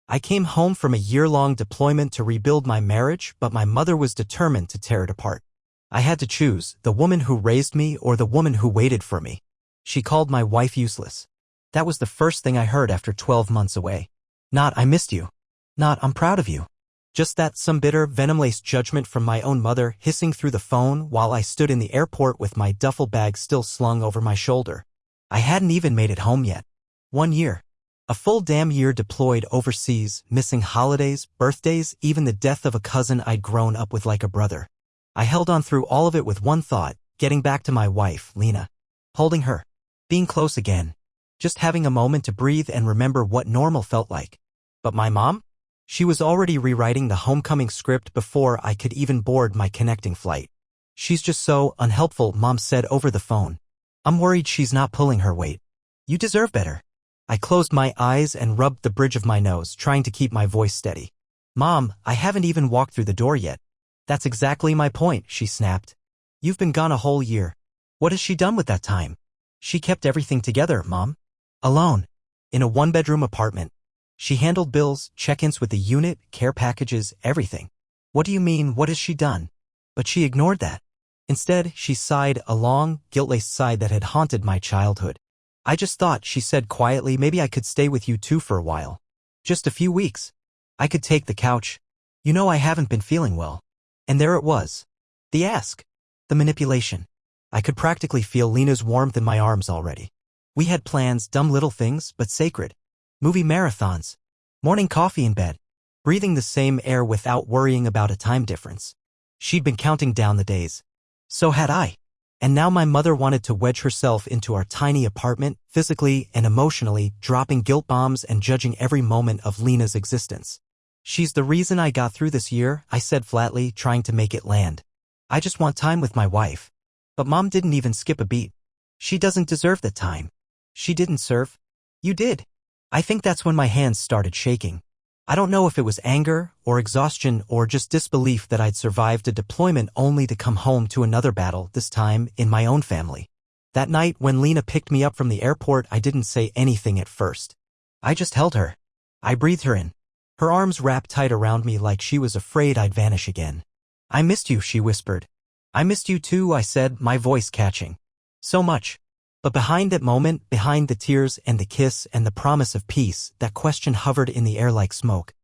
I came home from a year-long deployment to rebuild my marriage, but my mother was determined to tear it apart. I had to choose, the woman who raised me or the woman who waited for me. She called my wife useless. That was the first thing I heard after 12 months away. Not, "I missed you." Not, "I'm proud of you." Just that some bitter, venom-laced judgment from my own mother hissing through the phone while I stood in the airport with my duffel bag still slung over my shoulder. I hadn't even made it home yet. 1 year. A full damn year deployed overseas, missing holidays, birthdays, even the death of a cousin I'd grown up with like a brother. I held on through all of it with one thought, getting back to my wife, Lena. Holding her. Being close again. Just having a moment to breathe and remember what normal felt like. But my mom? She was already rewriting the homecoming script before I could even board my connecting flight. "She's just so unhelpful," Mom said over the phone. "I'm worried she's not pulling her weight. You deserve better." I closed my eyes and rubbed the bridge of my nose, trying to keep my voice steady. "Mom, I haven't even walked through the door yet." "That's exactly my point," she snapped. "You've been gone a whole year. What has she done with that time?" "She kept everything together, Mom. Alone. In a one-bedroom apartment. She handled bills, check-ins with the unit, care packages, everything." "What do you mean, what has she done?" But she ignored that. Instead, she sighed, a long, guilt-laced sigh that had haunted my childhood. "I just thought," she said quietly, "maybe I could stay with you too for a while. Just a few weeks. I could take the couch. You know I haven't been feeling well." And there it was. The ask. The manipulation. I could practically feel Lena's warmth in my arms already. We had plans, dumb little things, but sacred. Movie marathons. Morning coffee in bed. Breathing the same air without worrying about a time difference. She'd been counting down the days. So had I. And now my mother wanted to wedge herself into our tiny apartment, physically and emotionally, dropping guilt bombs and judging every moment of Lena's existence. "She's the reason I got through this year," I said flatly, trying to make it land. "I just want time with my wife." But Mom didn't even skip a beat. "She doesn't deserve the time. She didn't serve. You did." I think that's when my hands started shaking. I don't know if it was anger, or exhaustion, or just disbelief that I'd survived a deployment only to come home to another battle, this time in my own family. That night, when Lena picked me up from the airport, I didn't say anything at first. I just held her. I breathed her in. Her arms wrapped tight around me like she was afraid I'd vanish again. "I missed you," she whispered. "I missed you too," I said, my voice catching. "So much." But behind that moment, behind the tears and the kiss and the promise of peace, that question hovered in the air like smoke.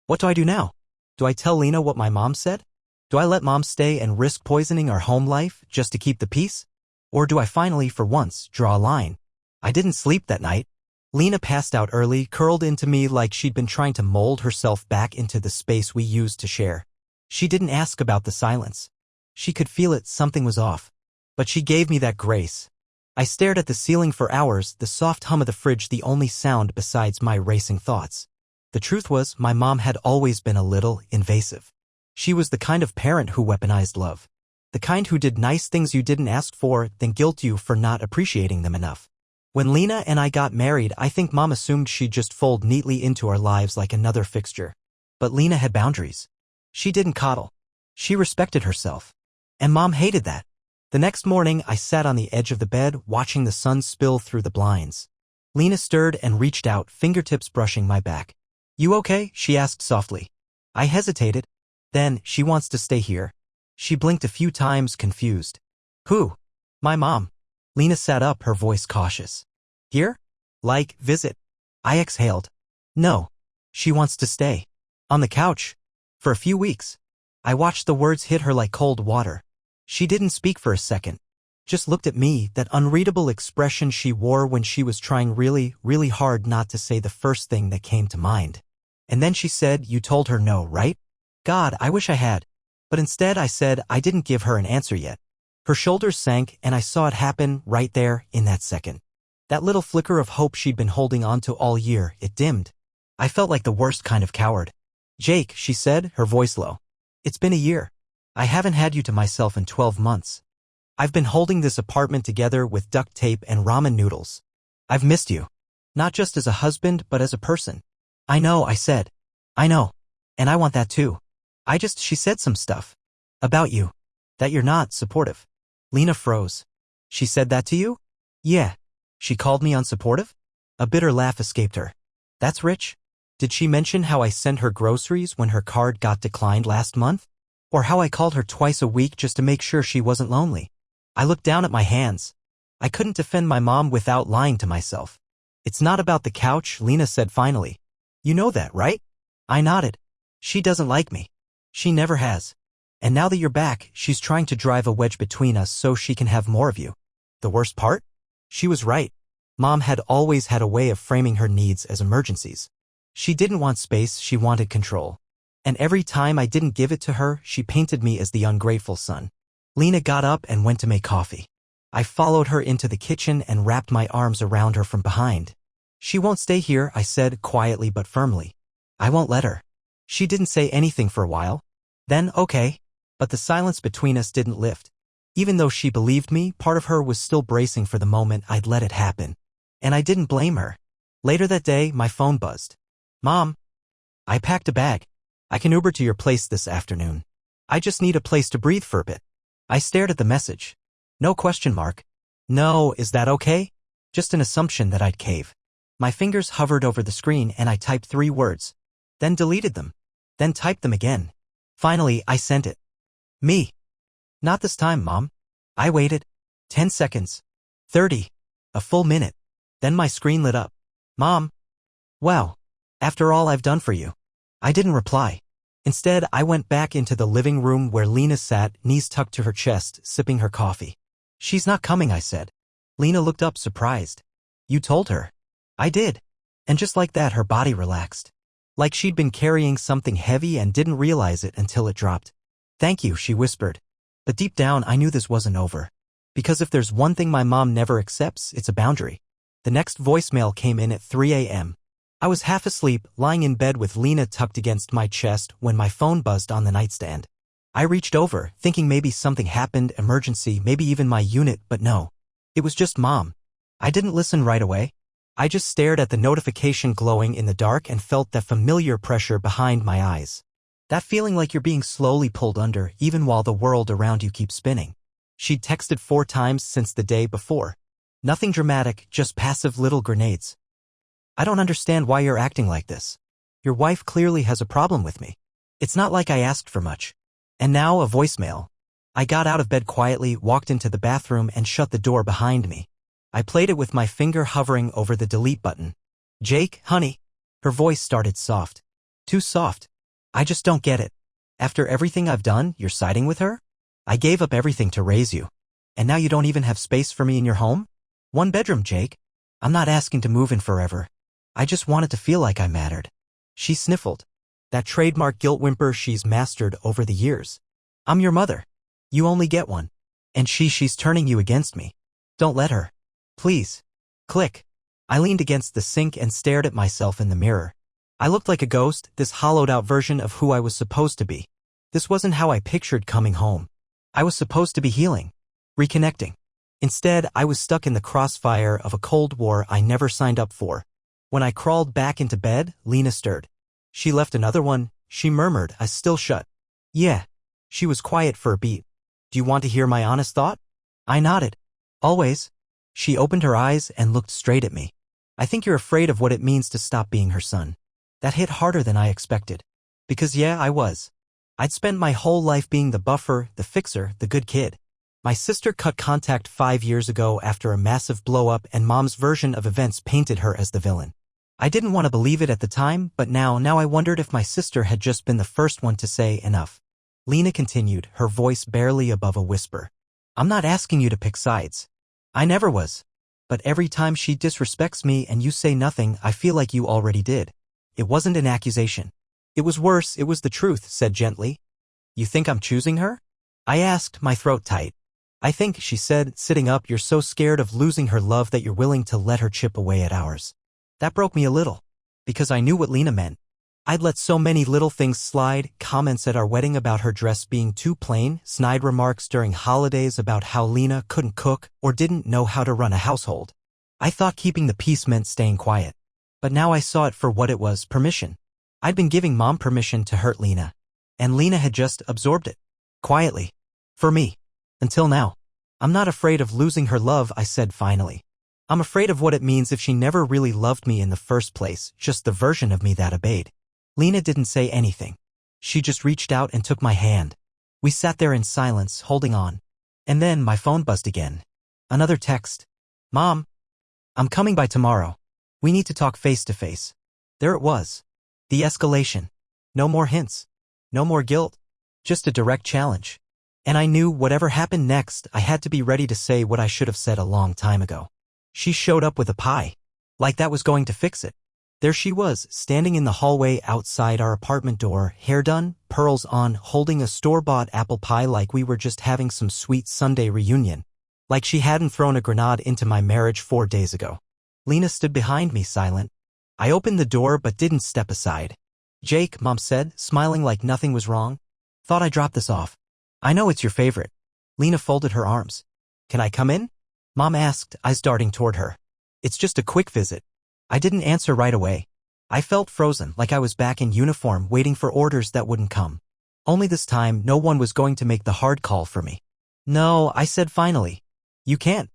What do I do now? Do I tell Lena what my mom said? Do I let Mom stay and risk poisoning our home life just to keep the peace? Or do I finally, for once, draw a line? I didn't sleep that night. Lena passed out early, curled into me like she'd been trying to mold herself back into the space we used to share. She didn't ask about the silence. She could feel it, something was off. But she gave me that grace. I stared at the ceiling for hours, the soft hum of the fridge the only sound besides my racing thoughts. The truth was, my mom had always been a little invasive. She was the kind of parent who weaponized love. The kind who did nice things you didn't ask for, then guilt you for not appreciating them enough. When Lena and I got married, I think Mom assumed she'd just fold neatly into our lives like another fixture. But Lena had boundaries. She didn't coddle. She respected herself. And Mom hated that. The next morning, I sat on the edge of the bed, watching the sun spill through the blinds. Lena stirred and reached out, fingertips brushing my back. "You okay?" she asked softly. I hesitated. Then, "She wants to stay here." She blinked a few times, confused. "Who?" "My mom." Lena sat up, her voice cautious. "Here? Like, visit?" I exhaled. "No. She wants to stay. On the couch. For a few weeks." I watched the words hit her like cold water. She didn't speak for a second. Just looked at me, that unreadable expression she wore when she was trying really, really hard not to say the first thing that came to mind. And then she said, "You told her no, right?" God, I wish I had. But instead I said I didn't give her an answer yet. Her shoulders sank, and I saw it happen right there in that second. That little flicker of hope she'd been holding on to all year, it dimmed. I felt like the worst kind of coward. "Jake," she said, her voice low. "It's been a year. I haven't had you to myself in 12 months. I've been holding this apartment together with duct tape and ramen noodles. I've missed you. Not just as a husband, but as a person." "I know," I said. "I know. And I want that too. She said some stuff. About you. That you're not supportive." Lena froze. "She said that to you?" "Yeah." "She called me unsupportive?" A bitter laugh escaped her. "That's rich." Did she mention how I sent her groceries when her card got declined last month? Or how I called her twice a week just to make sure she wasn't lonely? I looked down at my hands. I couldn't defend my mom without lying to myself. It's not about the couch, Lena said finally. You know that, right? I nodded. She doesn't like me. She never has. And now that you're back, she's trying to drive a wedge between us so she can have more of you. The worst part? She was right. Mom had always had a way of framing her needs as emergencies. She didn't want space, she wanted control. And every time I didn't give it to her, she painted me as the ungrateful son. Lena got up and went to make coffee. I followed her into the kitchen and wrapped my arms around her from behind. She won't stay here, I said quietly but firmly. I won't let her. She didn't say anything for a while. Then, okay. But the silence between us didn't lift. Even though she believed me, part of her was still bracing for the moment I'd let it happen. And I didn't blame her. Later that day, my phone buzzed. Mom. I packed a bag. I can Uber to your place this afternoon. I just need a place to breathe for a bit. I stared at the message. No question mark. No, is that okay? Just an assumption that I'd cave. My fingers hovered over the screen and I typed 3 words. Then deleted them. Then typed them again. Finally, I sent it. Me. Not this time, Mom. I waited. 10 seconds. 30. A full minute. Then my screen lit up. Mom. Well, after all I've done for you. I didn't reply. Instead, I went back into the living room where Lena sat, knees tucked to her chest, sipping her coffee. She's not coming, I said. Lena looked up surprised. You told her? I did. And just like that, her body relaxed. Like she'd been carrying something heavy and didn't realize it until it dropped. Thank you, she whispered. But deep down, I knew this wasn't over. Because if there's one thing my mom never accepts, it's a boundary. The next voicemail came in at 3 a.m. I was half asleep, lying in bed with Lena tucked against my chest when my phone buzzed on the nightstand. I reached over, thinking maybe something happened, emergency, maybe even my unit, but no. It was just Mom. I didn't listen right away. I just stared at the notification glowing in the dark and felt that familiar pressure behind my eyes. That feeling like you're being slowly pulled under, even while the world around you keeps spinning. She'd texted 4 times since the day before. Nothing dramatic, just passive little grenades. I don't understand why you're acting like this. Your wife clearly has a problem with me. It's not like I asked for much. And now a voicemail. I got out of bed quietly, walked into the bathroom and shut the door behind me. I played it with my finger hovering over the delete button. Jake, honey. Her voice started soft. Too soft. I just don't get it. After everything I've done, you're siding with her? I gave up everything to raise you. And now you don't even have space for me in your home? 1 bedroom, Jake. I'm not asking to move in forever. I just wanted to feel like I mattered. She sniffled. That trademark guilt whimper she's mastered over the years. I'm your mother. You only get one. And she's turning you against me. Don't let her. Please. Click. I leaned against the sink and stared at myself in the mirror. I looked like a ghost, this hollowed-out version of who I was supposed to be. This wasn't how I pictured coming home. I was supposed to be healing. Reconnecting. Instead, I was stuck in the crossfire of a Cold War I never signed up for. When I crawled back into bed, Lena stirred. She left another one, she murmured, eyes still shut. Yeah. She was quiet for a beat. Do you want to hear my honest thought? I nodded. Always. She opened her eyes and looked straight at me. I think you're afraid of what it means to stop being her son. That hit harder than I expected. Because yeah, I was. I'd spent my whole life being the buffer, the fixer, the good kid. My sister cut contact 5 years ago after a massive blow-up and Mom's version of events painted her as the villain. I didn't want to believe it at the time, but now I wondered if my sister had just been the first one to say enough. Lena continued, her voice barely above a whisper. I'm not asking you to pick sides. I never was. But every time she disrespects me and you say nothing, I feel like you already did. It wasn't an accusation. It was worse, it was the truth, said gently. You think I'm choosing her? I asked, my throat tight. I think, she said, sitting up, you're so scared of losing her love that you're willing to let her chip away at ours. That broke me a little. Because I knew what Lena meant. I'd let so many little things slide, comments at our wedding about her dress being too plain, snide remarks during holidays about how Lena couldn't cook or didn't know how to run a household. I thought keeping the peace meant staying quiet. But now I saw it for what it was, permission. I'd been giving Mom permission to hurt Lena. And Lena had just absorbed it. Quietly. For me. Until now. I'm not afraid of losing her love, I said finally. I'm afraid of what it means if she never really loved me in the first place, just the version of me that obeyed. Lena didn't say anything. She just reached out and took my hand. We sat there in silence, holding on. And then my phone buzzed again. Another text. Mom, I'm coming by tomorrow. We need to talk face to face. There it was. The escalation. No more hints. No more guilt. Just a direct challenge. And I knew whatever happened next, I had to be ready to say what I should have said a long time ago. She showed up with a pie. Like that was going to fix it. There she was, standing in the hallway outside our apartment door, hair done, pearls on, holding a store-bought apple pie like we were just having some sweet Sunday reunion. Like she hadn't thrown a grenade into my marriage 4 days ago. Lena stood behind me, silent. I opened the door but didn't step aside. Jake, Mom said, smiling like nothing was wrong. Thought I dropped this off. I know it's your favorite. Lena folded her arms. Can I come in? Mom asked, eyes darting toward her. It's just a quick visit. I didn't answer right away. I felt frozen, like I was back in uniform waiting for orders that wouldn't come. Only this time, no one was going to make the hard call for me. No, I said finally. You can't.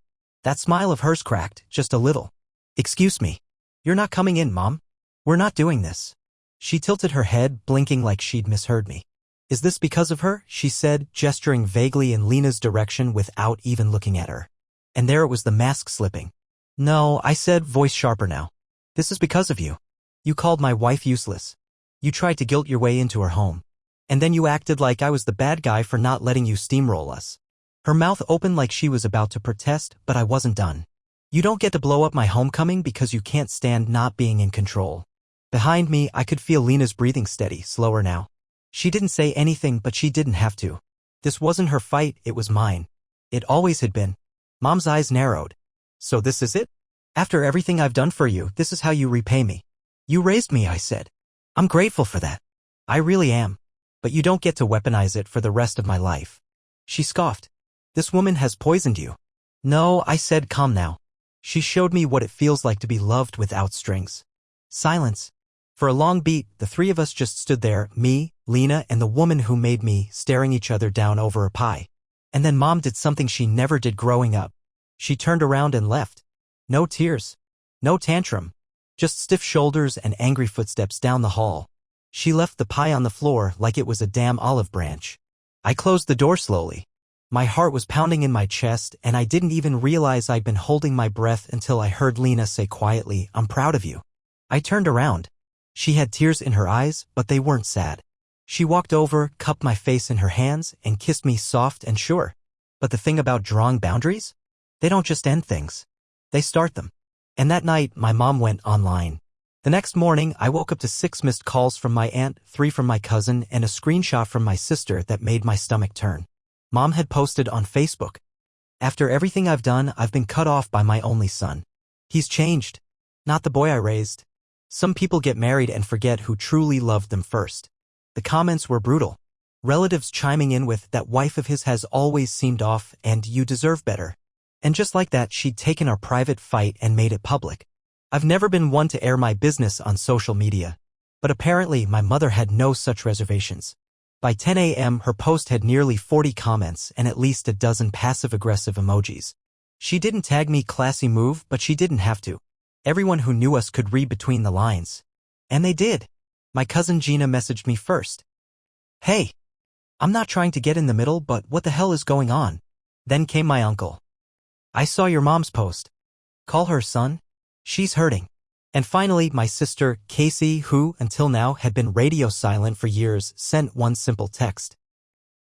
That smile of hers cracked, just a little. Excuse me. You're not coming in, Mom. We're not doing this. She tilted her head, blinking like she'd misheard me. Is this because of her? She said, gesturing vaguely in Lena's direction without even looking at her. And there it was, the mask slipping. No, I said, voice sharper now. This is because of you. You called my wife useless. You tried to guilt your way into her home. And then you acted like I was the bad guy for not letting you steamroll us. Her mouth opened like she was about to protest, but I wasn't done. You don't get to blow up my homecoming because you can't stand not being in control. Behind me, I could feel Lena's breathing steady, slower now. She didn't say anything, but she didn't have to. This wasn't her fight, it was mine. It always had been. Mom's eyes narrowed. So this is it? After everything I've done for you, this is how you repay me. You raised me, I said. I'm grateful for that. I really am. But you don't get to weaponize it for the rest of my life. She scoffed. This woman has poisoned you. No, I said, calm now. She showed me what it feels like to be loved without strings. Silence. For a long beat, the three of us just stood there, me, Lena, and the woman who made me, staring each other down over a pie. And then Mom did something she never did growing up. She turned around and left. No tears. No tantrum. Just stiff shoulders and angry footsteps down the hall. She left the pie on the floor like it was a damn olive branch. I closed the door slowly. My heart was pounding in my chest, and I didn't even realize I'd been holding my breath until I heard Lena say quietly, I'm proud of you. I turned around. She had tears in her eyes, but they weren't sad. She walked over, cupped my face in her hands, and kissed me soft and sure. But the thing about drawing boundaries? They don't just end things. They start them. And that night, my mom went online. The next morning, I woke up to 6 missed calls from my aunt, 3 from my cousin, and a screenshot from my sister that made my stomach turn. Mom had posted on Facebook. After everything I've done, I've been cut off by my only son. He's changed. Not the boy I raised. Some people get married and forget who truly loved them first. The comments were brutal. Relatives chiming in with, that wife of his has always seemed off, and you deserve better. And just like that, she'd taken our private fight and made it public. I've never been one to air my business on social media. But apparently, my mother had no such reservations. By 10 a.m., her post had nearly 40 comments and at least a dozen passive-aggressive emojis. She didn't tag me classy move, but she didn't have to. Everyone who knew us could read between the lines. And they did. My cousin Gina messaged me first. Hey, I'm not trying to get in the middle, but what the hell is going on? Then came my uncle. I saw your mom's post. Call her, son. She's hurting. And finally, my sister, Casey, who, until now, had been radio silent for years, sent one simple text.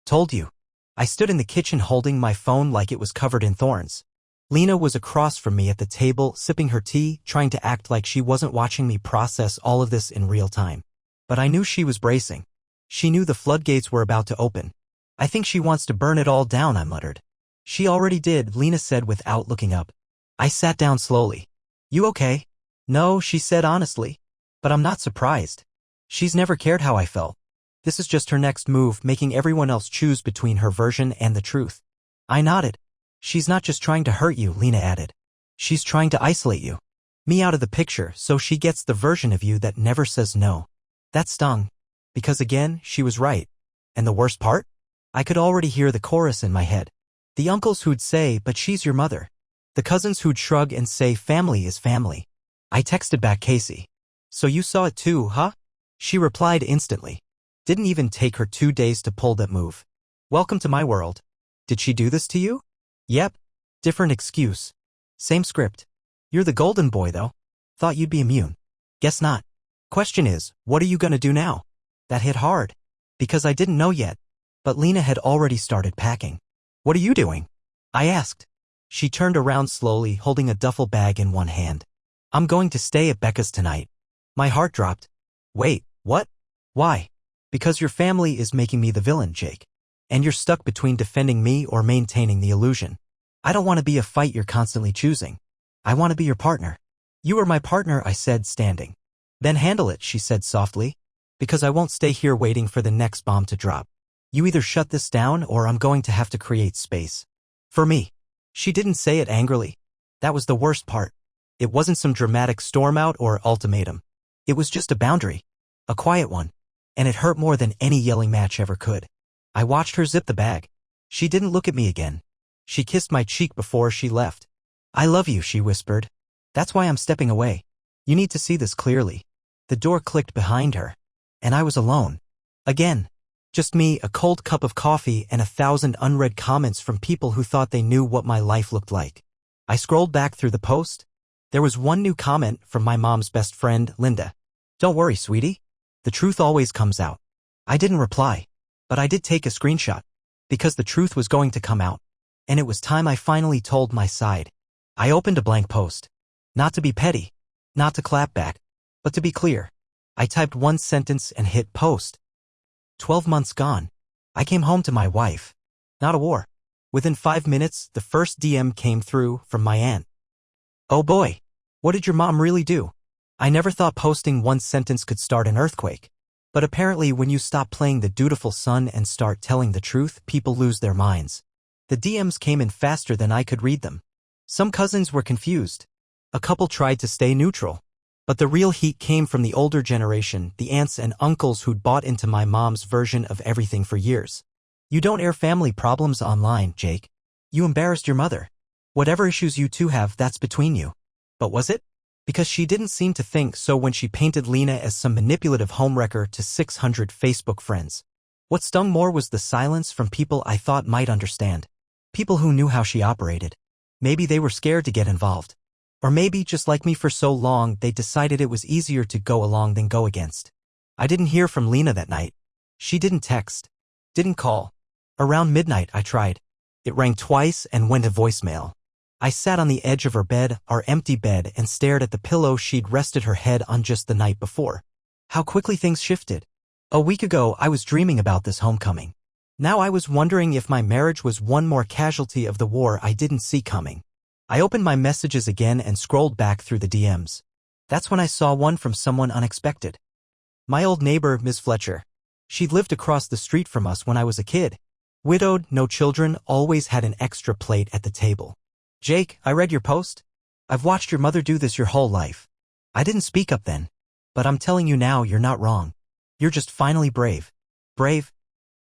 Told you. I stood in the kitchen holding my phone like it was covered in thorns. Lena was across from me at the table, sipping her tea, trying to act like she wasn't watching me process all of this in real time. But I knew she was bracing. She knew the floodgates were about to open. I think she wants to burn it all down, I muttered. She already did, Lena said without looking up. I sat down slowly. You okay? No, she said honestly. But I'm not surprised. She's never cared how I felt. This is just her next move, making everyone else choose between her version and the truth. I nodded. She's not just trying to hurt you, Lena added. She's trying to isolate you. Me out of the picture, so she gets the version of you that never says no. That stung. Because again, she was right. And the worst part? I could already hear the chorus in my head. The uncles who'd say, but she's your mother. The cousins who'd shrug and say family is family. I texted back Casey. So you saw it too, huh? She replied instantly. Didn't even take her 2 days to pull that move. Welcome to my world. Did she do this to you? Yep. Different excuse. Same script. You're the golden boy though. Thought you'd be immune. Guess not. Question is, what are you gonna do now? That hit hard. Because I didn't know yet. But Lena had already started packing. What are you doing? I asked. She turned around slowly, holding a duffel bag in one hand. I'm going to stay at Becca's tonight. My heart dropped. Wait, what? Why? Because your family is making me the villain, Jake. And you're stuck between defending me or maintaining the illusion. I don't want to be a fight you're constantly choosing. I want to be your partner. You are my partner, I said, standing. Then handle it, she said softly. Because I won't stay here waiting for the next bomb to drop. You either shut this down or I'm going to have to create space. For me. She didn't say it angrily. That was the worst part. It wasn't some dramatic storm out or ultimatum. It was just a boundary. A quiet one. And it hurt more than any yelling match ever could. I watched her zip the bag. She didn't look at me again. She kissed my cheek before she left. I love you, she whispered. That's why I'm stepping away. You need to see this clearly. The door clicked behind her. And I was alone. Again. Just me, a cold cup of coffee, and 1,000 unread comments from people who thought they knew what my life looked like. I scrolled back through the post. There was one new comment from my mom's best friend, Linda. Don't worry, sweetie. The truth always comes out. I didn't reply, but I did take a screenshot. Because the truth was going to come out. And it was time I finally told my side. I opened a blank post. Not to be petty. Not to clap back. But to be clear. I typed one sentence and hit post. 12 months gone. I came home to my wife. Not a war. Within 5 minutes, the first DM came through from my aunt. Oh boy. What did your mom really do? I never thought posting one sentence could start an earthquake. But apparently when you stop playing the dutiful son and start telling the truth, people lose their minds. The DMs came in faster than I could read them. Some cousins were confused. A couple tried to stay neutral. But the real heat came from the older generation, the aunts and uncles who'd bought into my mom's version of everything for years. You don't air family problems online, Jake. You embarrassed your mother. Whatever issues you two have, that's between you. But was it? Because she didn't seem to think so when she painted Lena as some manipulative homewrecker to 600 Facebook friends. What stung more was the silence from people I thought might understand. People who knew how she operated. Maybe they were scared to get involved. Or maybe, just like me for so long, they decided it was easier to go along than go against. I didn't hear from Lena that night. She didn't text. Didn't call. Around midnight, I tried. It rang twice and went to voicemail. I sat on the edge of her bed, our empty bed, and stared at the pillow she'd rested her head on just the night before. How quickly things shifted. A week ago, I was dreaming about this homecoming. Now I was wondering if my marriage was one more casualty of the war I didn't see coming. I opened my messages again and scrolled back through the DMs. That's when I saw one from someone unexpected. My old neighbor, Ms. Fletcher. She'd lived across the street from us when I was a kid. Widowed, no children, always had an extra plate at the table. Jake, I read your post. I've watched your mother do this your whole life. I didn't speak up then. But I'm telling you now, you're not wrong. You're just finally brave. Brave?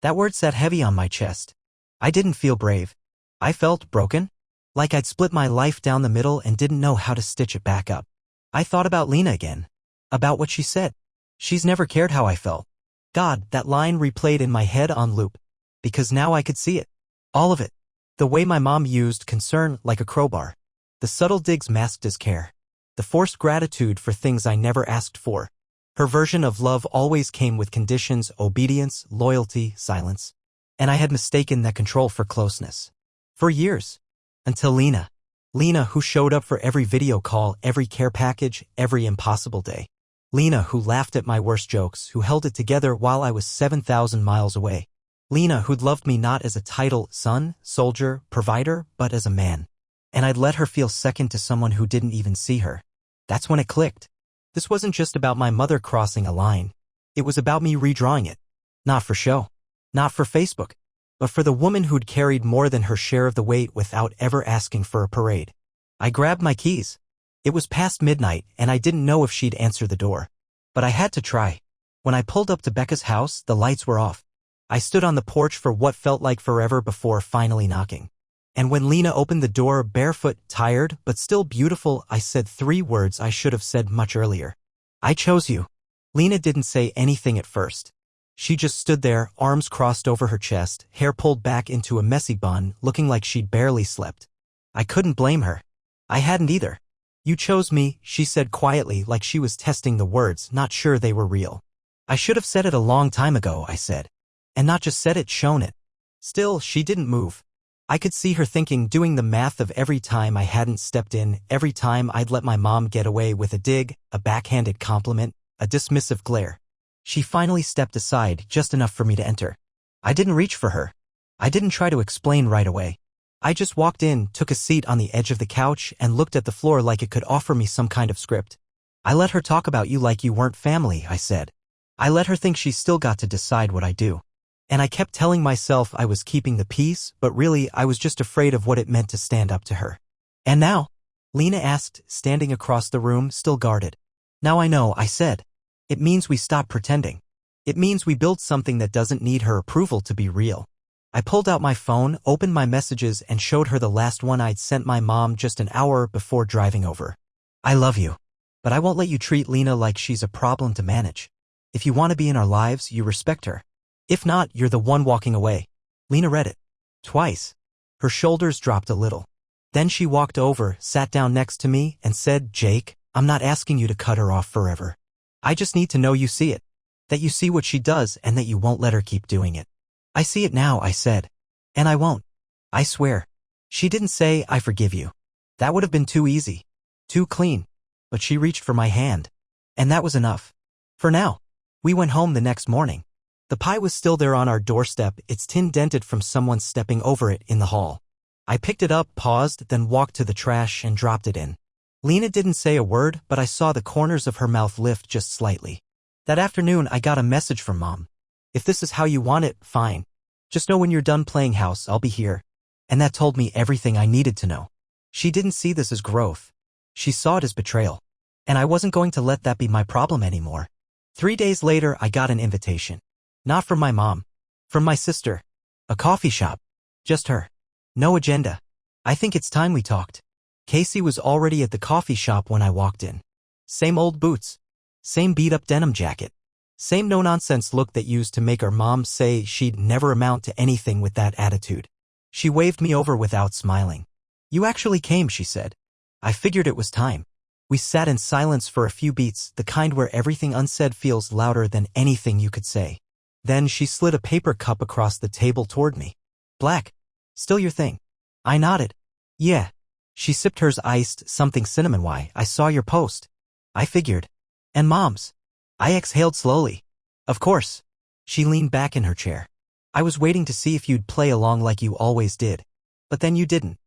That word sat heavy on my chest. I didn't feel brave. I felt broken. Like I'd split my life down the middle and didn't know how to stitch it back up. I thought about Lena again. About what she said. She's never cared how I felt. God, that line replayed in my head on loop. Because now I could see it. All of it. The way my mom used concern like a crowbar. The subtle digs masked as care. The forced gratitude for things I never asked for. Her version of love always came with conditions, obedience, loyalty, silence. And I had mistaken that control for closeness. For years. Until Lena. Lena who showed up for every video call, every care package, every impossible day. Lena who laughed at my worst jokes, who held it together while I was 7,000 miles away. Lena who'd loved me not as a title, son, soldier, provider, but as a man. And I'd let her feel second to someone who didn't even see her. That's when it clicked. This wasn't just about my mother crossing a line. It was about me redrawing it. Not for show. Not for Facebook. But for the woman who'd carried more than her share of the weight without ever asking for a parade. I grabbed my keys. It was past midnight, and I didn't know if she'd answer the door. But I had to try. When I pulled up to Becca's house, the lights were off. I stood on the porch for what felt like forever before finally knocking. And when Lena opened the door barefoot, tired, but still beautiful, I said 3 words I should have said much earlier. I chose you. Lena didn't say anything at first. She just stood there, arms crossed over her chest, hair pulled back into a messy bun, looking like she'd barely slept. I couldn't blame her. I hadn't either. You chose me, she said quietly, like she was testing the words, not sure they were real. I should have said it a long time ago, I said. And not just said it, shown it. Still, she didn't move. I could see her thinking, doing the math of every time I hadn't stepped in, every time I'd let my mom get away with a dig, a backhanded compliment, a dismissive glare. She finally stepped aside, just enough for me to enter. I didn't reach for her. I didn't try to explain right away. I just walked in, took a seat on the edge of the couch, and looked at the floor like it could offer me some kind of script. I let her talk about you like you weren't family, I said. I let her think she still got to decide what I do. And I kept telling myself I was keeping the peace, but really I was just afraid of what it meant to stand up to her. And now? Lena asked, standing across the room, still guarded. Now I know, I said. It means we stop pretending. It means we build something that doesn't need her approval to be real. I pulled out my phone, opened my messages, and showed her the last one I'd sent my mom just an hour before driving over. I love you. But I won't let you treat Lena like she's a problem to manage. If you want to be in our lives, you respect her. If not, you're the one walking away. Lena read it. Twice. Her shoulders dropped a little. Then she walked over, sat down next to me, and said, Jake, I'm not asking you to cut her off forever. I just need to know you see it. That you see what she does and that you won't let her keep doing it. I see it now, I said. And I won't. I swear. She didn't say, I forgive you. That would have been too easy. Too clean. But she reached for my hand. And that was enough. For now. We went home the next morning. The pie was still there on our doorstep, its tin dented from someone stepping over it in the hall. I picked it up, paused, then walked to the trash and dropped it in. Lena didn't say a word, but I saw the corners of her mouth lift just slightly. That afternoon, I got a message from Mom. If this is how you want it, fine. Just know when you're done playing house, I'll be here. And that told me everything I needed to know. She didn't see this as growth. She saw it as betrayal. And I wasn't going to let that be my problem anymore. 3 days later, I got an invitation. Not from my mom. From my sister. A coffee shop. Just her. No agenda. I think it's time we talked. Casey was already at the coffee shop when I walked in. Same old boots. Same beat-up denim jacket. Same no-nonsense look that used to make her mom say she'd never amount to anything with that attitude. She waved me over without smiling. You actually came, she said. I figured it was time. We sat in silence for a few beats, the kind where everything unsaid feels louder than anything you could say. Then she slid a paper cup across the table toward me. Black. Still your thing? I nodded. Yeah. She sipped hers iced, something cinnamon. Why, I saw your post. I figured. And Mom's. I exhaled slowly. Of course. She leaned back in her chair. I was waiting to see if you'd play along like you always did. But then you didn't.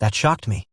That shocked me.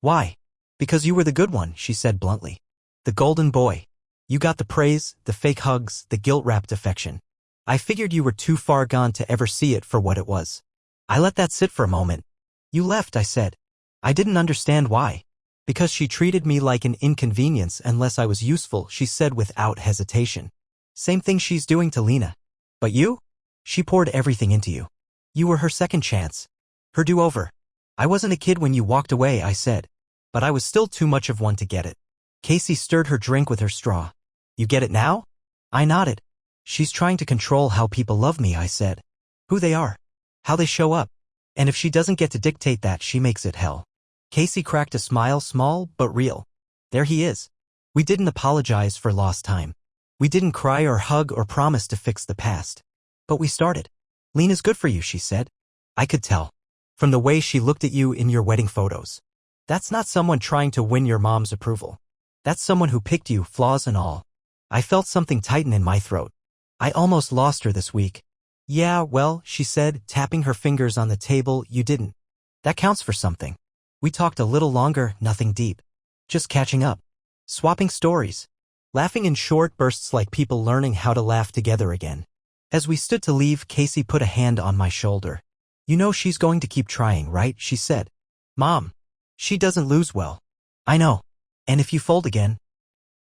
Why? Because you were the good one, she said bluntly. The golden boy. You got the praise, the fake hugs, the guilt-wrapped affection. I figured you were too far gone to ever see it for what it was. I let that sit for a moment. You left, I said. I didn't understand why. Because she treated me like an inconvenience unless I was useful, she said without hesitation. Same thing she's doing to Lena. But you? She poured everything into you. You were her second chance. Her do-over. I wasn't a kid when you walked away, I said. But I was still too much of one to get it. Casey stirred her drink with her straw. You get it now? I nodded. She's trying to control how people love me, I said. Who they are. How they show up. And if she doesn't get to dictate that, she makes it hell. Casey cracked a smile, small but real. There he is. We didn't apologize for lost time. We didn't cry or hug or promise to fix the past. But we started. Lena's good for you, she said. I could tell. From the way she looked at you in your wedding photos. That's not someone trying to win your mom's approval. That's someone who picked you, flaws and all. I felt something tighten in my throat. I almost lost her this week. Yeah, well, she said, tapping her fingers on the table, you didn't. That counts for something. We talked a little longer, nothing deep. Just catching up. Swapping stories. Laughing in short bursts like people learning how to laugh together again. As we stood to leave, Casey put a hand on my shoulder. You know she's going to keep trying, right? She said. Mom. She doesn't lose well. I know. And if you fold again?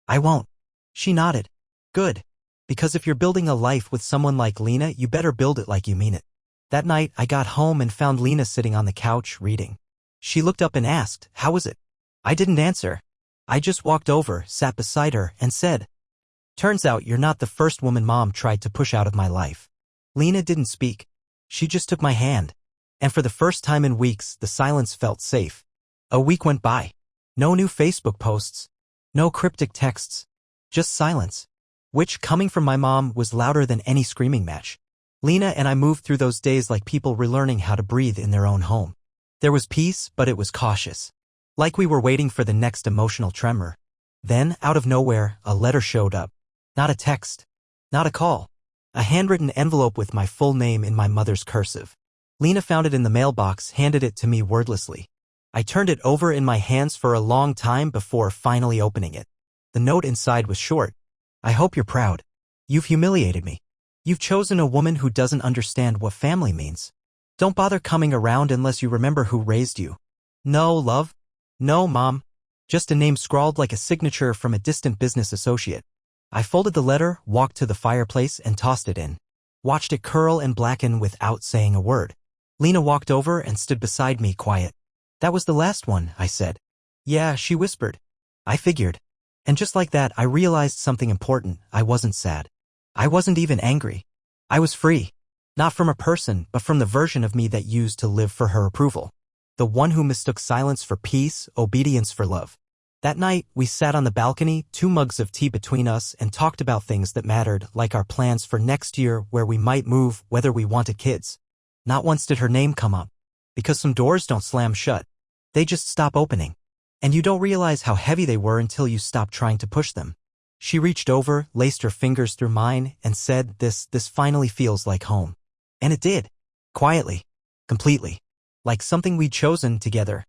I won't. She nodded. Good. Because if you're building a life with someone like Lena, you better build it like you mean it. That night, I got home and found Lena sitting on the couch, reading. She looked up and asked, "How was it?" I didn't answer. I just walked over, sat beside her, and said, "Turns out you're not the first woman Mom tried to push out of my life." Lena didn't speak. She just took my hand. And for the first time in weeks, the silence felt safe. A week went by. No new Facebook posts. No cryptic texts. Just silence. Which, coming from my mom, was louder than any screaming match. Lena and I moved through those days like people relearning how to breathe in their own home. There was peace, but it was cautious. Like we were waiting for the next emotional tremor. Then, out of nowhere, a letter showed up. Not a text. Not a call. A handwritten envelope with my full name in my mother's cursive. Lena found it in the mailbox, handed it to me wordlessly. I turned it over in my hands for a long time before finally opening it. The note inside was short. "I hope you're proud. You've humiliated me. You've chosen a woman who doesn't understand what family means. Don't bother coming around unless you remember who raised you. No, love. No, Mom." Just a name scrawled like a signature from a distant business associate. I folded the letter, walked to the fireplace, and tossed it in. Watched it curl and blacken without saying a word. Lena walked over and stood beside me, quiet. "That was the last one," I said. "Yeah," she whispered. I figured. And just like that, I realized something important. I wasn't sad. I wasn't even angry. I was free. Not from a person, but from the version of me that used to live for her approval. The one who mistook silence for peace, obedience for love. That night, we sat on the balcony, 2 mugs of tea between us, and talked about things that mattered, like our plans for next year, where we might move, whether we wanted kids. Not once did her name come up. Because some doors don't slam shut. They just stop opening. And you don't realize how heavy they were until you stop trying to push them. She reached over, laced her fingers through mine, and said, this finally feels like home. And it did. Quietly. Completely. Like something we'd chosen together.